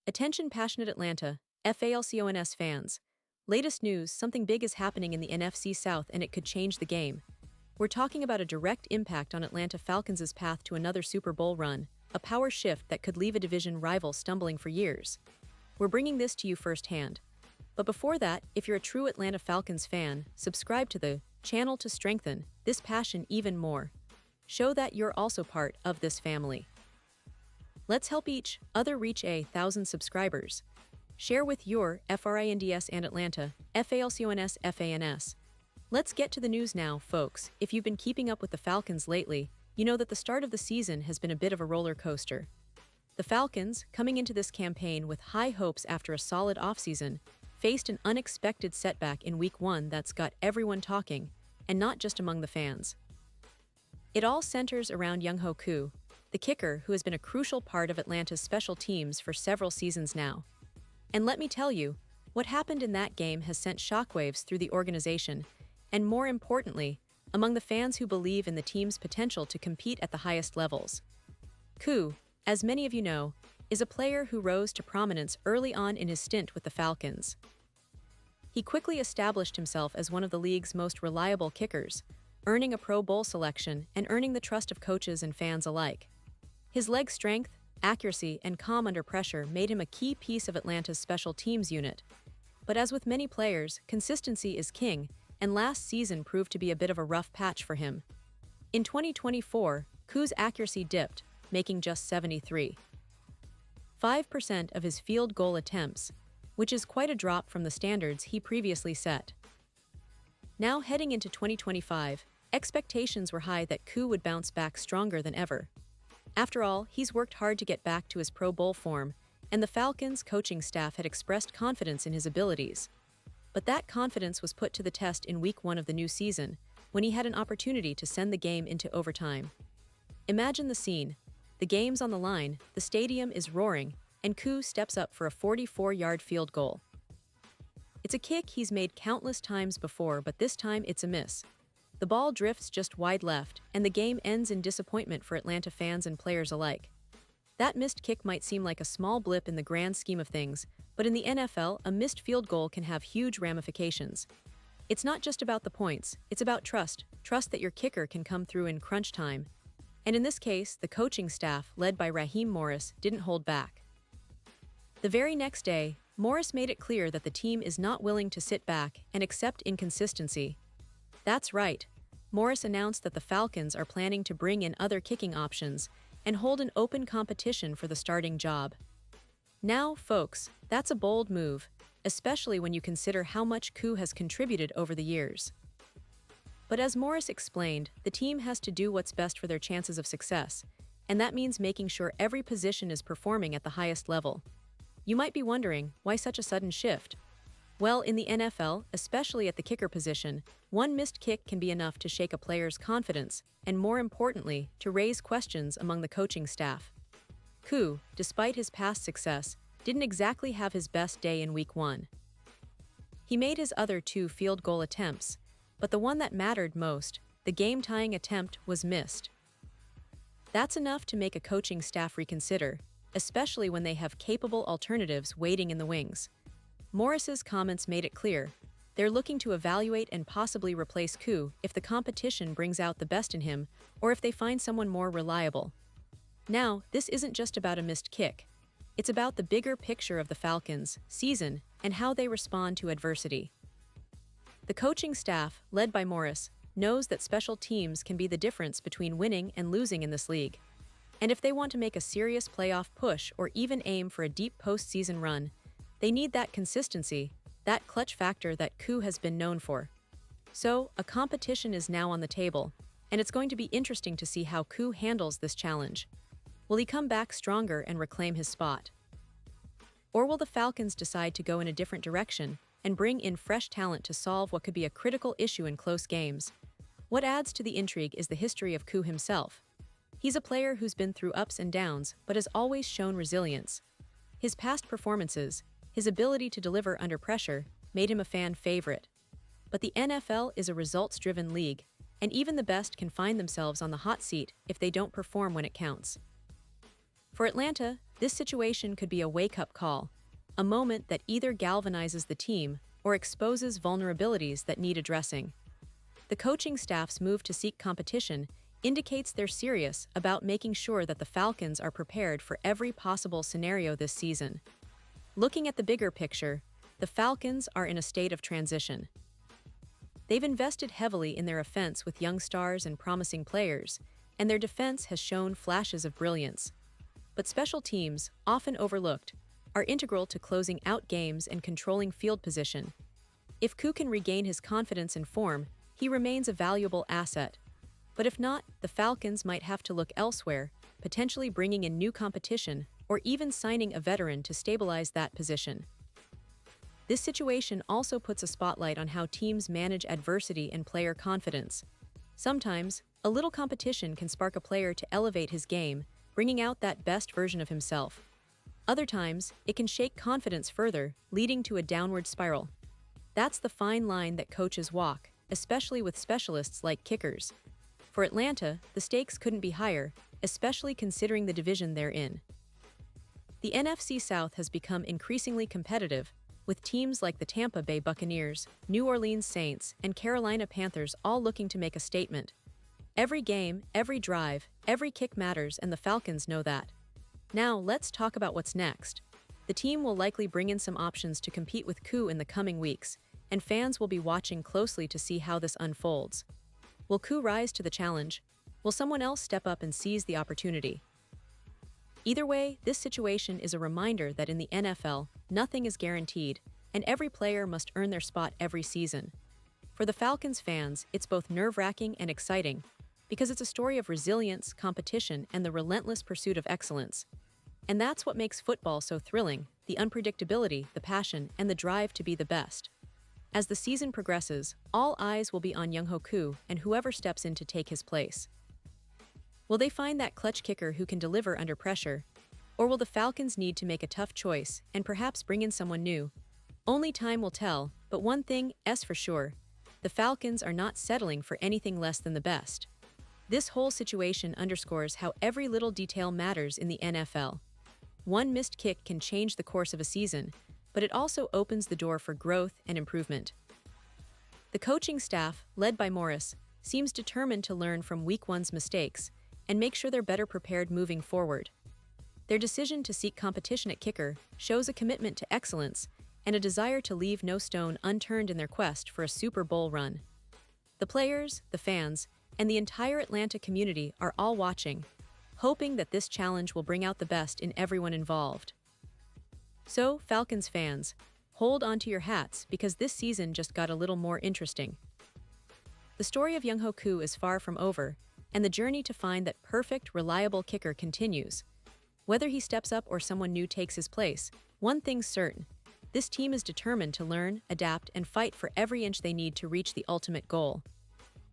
Attention passionate Atlanta, Falcons fans. Latest news, something big is happening in the NFC South and it could change the game. We're talking about a direct impact on Atlanta Falcons' path to another Super Bowl run, a power shift that could leave a division rival stumbling for years. We're bringing this to you firsthand. But before that, if you're a true Atlanta Falcons fan, subscribe to the channel to strengthen this passion even more. Show that you're also part of this family. Let's help each other reach 1,000 subscribers. Share with your FRINDS and Atlanta, FALCONS FANS. Let's get to the news now, folks. If you've been keeping up with the Falcons lately, you know that the start of the season has been a bit of a roller coaster. The Falcons, coming into this campaign with high hopes after a solid offseason, faced an unexpected setback in Week 1 that's got everyone talking, and not just among the fans. It all centers around Younghoe Koo, the kicker who has been a crucial part of Atlanta's special teams for several seasons now. And let me tell you, what happened in that game has sent shockwaves through the organization, and more importantly, among the fans who believe in the team's potential to compete at the highest levels. Koo, as many of you know, is a player who rose to prominence early on in his stint with the Falcons. He quickly established himself as one of the league's most reliable kickers, earning a Pro Bowl selection and earning the trust of coaches and fans alike. His leg strength, accuracy, and calm under pressure made him a key piece of Atlanta's special teams unit. But as with many players, consistency is king, and last season proved to be a bit of a rough patch for him. In 2024, Koo's accuracy dipped, making just 73.5% of his field goal attempts, which is quite a drop from the standards he previously set. Now heading into 2025, expectations were high that Koo would bounce back stronger than ever. After all, he's worked hard to get back to his Pro Bowl form, and the Falcons' coaching staff had expressed confidence in his abilities. But that confidence was put to the test in Week 1 of the new season, when he had an opportunity to send the game into overtime. Imagine the scene. The game's on the line, the stadium is roaring, and Koo steps up for a 44-yard field goal. It's a kick he's made countless times before, but this time it's a miss. The ball drifts just wide left, and the game ends in disappointment for Atlanta fans and players alike. That missed kick might seem like a small blip in the grand scheme of things, but in the NFL, a missed field goal can have huge ramifications. It's not just about the points, it's about trust that your kicker can come through in crunch time. And in this case, the coaching staff, led by Raheem Morris, didn't hold back. The very next day, Morris made it clear that the team is not willing to sit back and accept inconsistency. That's right. Morris announced that the Falcons are planning to bring in other kicking options and hold an open competition for the starting job. Now, folks, that's a bold move, especially when you consider how much Koo has contributed over the years. But as Morris explained, the team has to do what's best for their chances of success, and that means making sure every position is performing at the highest level. You might be wondering, why such a sudden shift? Well, in the NFL, especially at the kicker position, one missed kick can be enough to shake a player's confidence, and more importantly, to raise questions among the coaching staff. Koo, despite his past success, didn't exactly have his best day in Week 1. He made his other 2 field goal attempts, but the one that mattered most, the game-tying attempt, was missed. That's enough to make a coaching staff reconsider, especially when they have capable alternatives waiting in the wings. Morris's comments made it clear. They're looking to evaluate and possibly replace Koo if the competition brings out the best in him or if they find someone more reliable. Now, this isn't just about a missed kick. It's about the bigger picture of the Falcons' season and how they respond to adversity. The coaching staff, led by Morris, knows that special teams can be the difference between winning and losing in this league. And if they want to make a serious playoff push or even aim for a deep postseason run, they need that consistency, that clutch factor that Koo has been known for. So, a competition is now on the table, and it's going to be interesting to see how Koo handles this challenge. Will he come back stronger and reclaim his spot? Or will the Falcons decide to go in a different direction and bring in fresh talent to solve what could be a critical issue in close games? What adds to the intrigue is the history of Koo himself. He's a player who's been through ups and downs, but has always shown resilience. His past performances, his ability to deliver under pressure, made him a fan favorite. But the NFL is a results-driven league, and even the best can find themselves on the hot seat if they don't perform when it counts. For Atlanta, this situation could be a wake-up call, a moment that either galvanizes the team or exposes vulnerabilities that need addressing. The coaching staff's move to seek competition indicates they're serious about making sure that the Falcons are prepared for every possible scenario this season. Looking at the bigger picture, the Falcons are in a state of transition. They've invested heavily in their offense with young stars and promising players, and their defense has shown flashes of brilliance. But special teams, often overlooked, are integral to closing out games and controlling field position. If Koo can regain his confidence and form, he remains a valuable asset. But if not, the Falcons might have to look elsewhere, potentially bringing in new competition or even signing a veteran to stabilize that position. This situation also puts a spotlight on how teams manage adversity and player confidence. Sometimes, a little competition can spark a player to elevate his game, bringing out that best version of himself. Other times, it can shake confidence further, leading to a downward spiral. That's the fine line that coaches walk, especially with specialists like kickers. For Atlanta, the stakes couldn't be higher, especially considering the division they're in. The NFC South has become increasingly competitive, with teams like the Tampa Bay Buccaneers, New Orleans Saints, and Carolina Panthers all looking to make a statement. Every game, every drive, every kick matters, and the Falcons know that. Now, let's talk about what's next. The team will likely bring in some options to compete with Koo in the coming weeks, and fans will be watching closely to see how this unfolds. Will Koo rise to the challenge? Will someone else step up and seize the opportunity? Either way, this situation is a reminder that in the NFL, nothing is guaranteed, and every player must earn their spot every season. For the Falcons fans, it's both nerve-wracking and exciting, because it's a story of resilience, competition, and the relentless pursuit of excellence. And that's what makes football so thrilling: the unpredictability, the passion, and the drive to be the best. As the season progresses, all eyes will be on Younghoe Koo and whoever steps in to take his place. Will they find that clutch kicker who can deliver under pressure? Or will the Falcons need to make a tough choice and perhaps bring in someone new? Only time will tell, but one thing is for sure: the Falcons are not settling for anything less than the best. This whole situation underscores how every little detail matters in the NFL. One missed kick can change the course of a season, but it also opens the door for growth and improvement. The coaching staff, led by Morris, seems determined to learn from Week 1's mistakes and make sure they're better prepared moving forward. Their decision to seek competition at kicker shows a commitment to excellence and a desire to leave no stone unturned in their quest for a Super Bowl run. The players, the fans, and the entire Atlanta community are all watching, hoping that this challenge will bring out the best in everyone involved. So, Falcons fans, hold on to your hats because this season just got a little more interesting. The story of Younghoe Koo is far from over, and the journey to find that perfect, reliable kicker continues. Whether he steps up or someone new takes his place, one thing's certain: this team is determined to learn, adapt, and fight for every inch they need to reach the ultimate goal.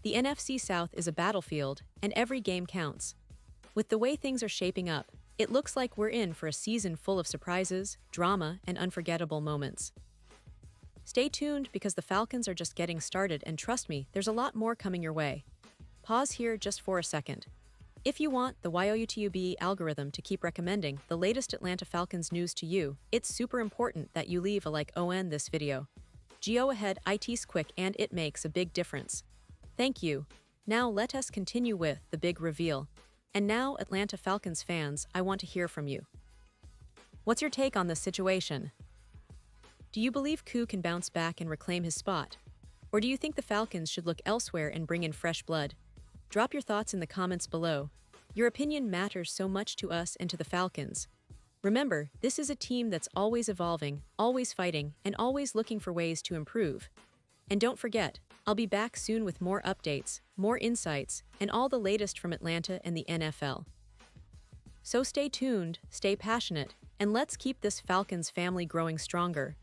The NFC South is a battlefield, and every game counts. With the way things are shaping up, it looks like we're in for a season full of surprises, drama, and unforgettable moments. Stay tuned because the Falcons are just getting started, and trust me, there's a lot more coming your way. Pause here just for a second. If you want the YouTube algorithm to keep recommending the latest Atlanta Falcons news to you, it's super important that you leave a like on this video. Go ahead, it's quick and it makes a big difference. Thank you. Now let us continue with the big reveal. And now, Atlanta Falcons fans, I want to hear from you. What's your take on this situation? Do you believe Koo can bounce back and reclaim his spot? Or do you think the Falcons should look elsewhere and bring in fresh blood? Drop your thoughts in the comments below. Your opinion matters so much to us and to the Falcons. Remember, this is a team that's always evolving, always fighting, and always looking for ways to improve. And don't forget, I'll be back soon with more updates, more insights, and all the latest from Atlanta and the NFL. So stay tuned, stay passionate, and let's keep this Falcons family growing stronger.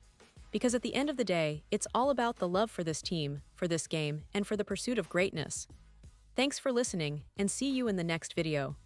Because at the end of the day, it's all about the love for this team, for this game, and for the pursuit of greatness. Thanks for listening, and see you in the next video.